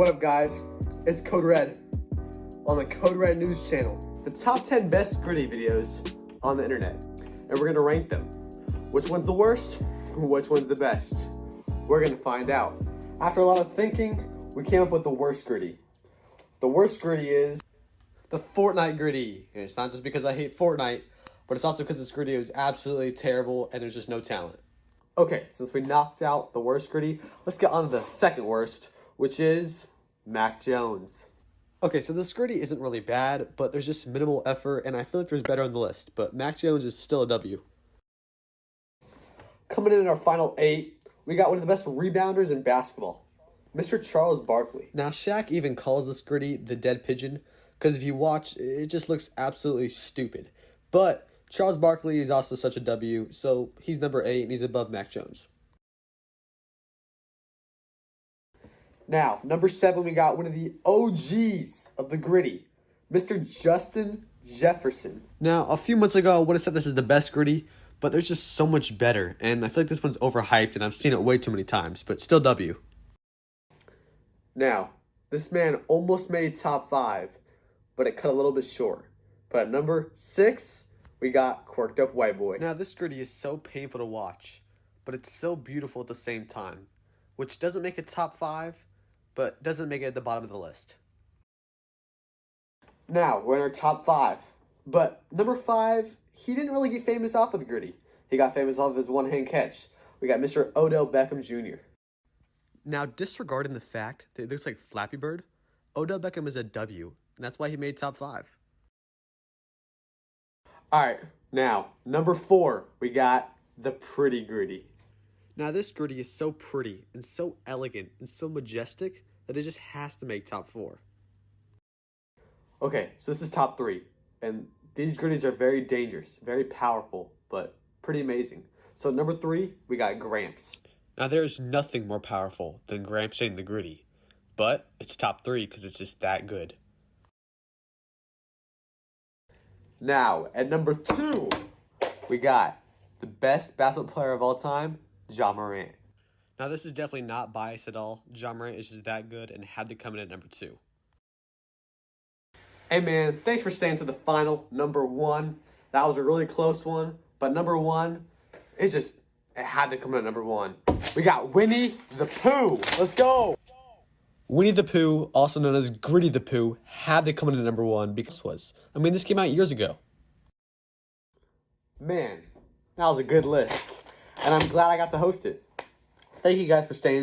What up, guys? It's Code Red on the Code Red News channel. The top 10 best gritty videos on the internet. And we're gonna rank them. Which one's the worst? Which one's the best? We're gonna find out. After a lot of thinking, we came up with the worst gritty. The worst gritty is the Fortnite gritty. And it's not just because I hate Fortnite, but it's also because this gritty is absolutely terrible and there's just no talent. Okay, since we knocked out the worst gritty, let's get on to the second worst, which is Mac Jones. Okay, so this gritty isn't really bad, but there's just minimal effort, and I feel like there's better on the list, but Mac Jones is still a W. Coming in our final 8, we got one of the best rebounders in basketball, Mr. Charles Barkley. Now, Shaq even calls this gritty the dead pigeon, because if you watch, it just looks absolutely stupid. But Charles Barkley is also such a W, so he's number 8, and he's above Mac Jones. Now, number 7, we got one of the OGs of the gritty, Mr. Justin Jefferson. Now, a few months ago, I would have said this is the best gritty, but there's just so much better, and I feel like this one's overhyped, and I've seen it way too many times, but still W. Now, this man almost made top 5, but it cut a little bit short. But at number 6, we got Quirked Up White Boy. Now, this gritty is so painful to watch, but it's so beautiful at the same time, which doesn't make it top 5, but doesn't make it at the bottom of the list. Now, we're in our top 5. But number 5, he didn't really get famous off of the gritty. He got famous off of his one-hand catch. We got Mr. Odell Beckham Jr. Now, disregarding the fact that it looks like Flappy Bird, Odell Beckham is a W, and that's why he made top 5. Alright, now, number 4, we got the Pretty Gritty. Now, this gritty is so pretty and so elegant and so majestic that it just has to make top 4. Okay, so this is top 3. And these gritties are very dangerous, very powerful, but pretty amazing. So number 3, we got Gramps. Now, there's nothing more powerful than Gramps hitting the gritty. But it's top 3 because it's just that good. Now, at number 2, we got the best basketball player of all time, Ja Morant. Now, this is definitely not biased at all. Ja Morant is just that good and had to come in at number 2. Hey, man, thanks for staying to the final number 1. That was a really close one, but number 1, it had to come in at number 1. We got Winnie the Pooh. Let's go. Winnie the Pooh, also known as Gritty the Pooh, had to come in at number 1 because this came out years ago. Man, that was a good list. And I'm glad I got to host it. Thank you guys for staying.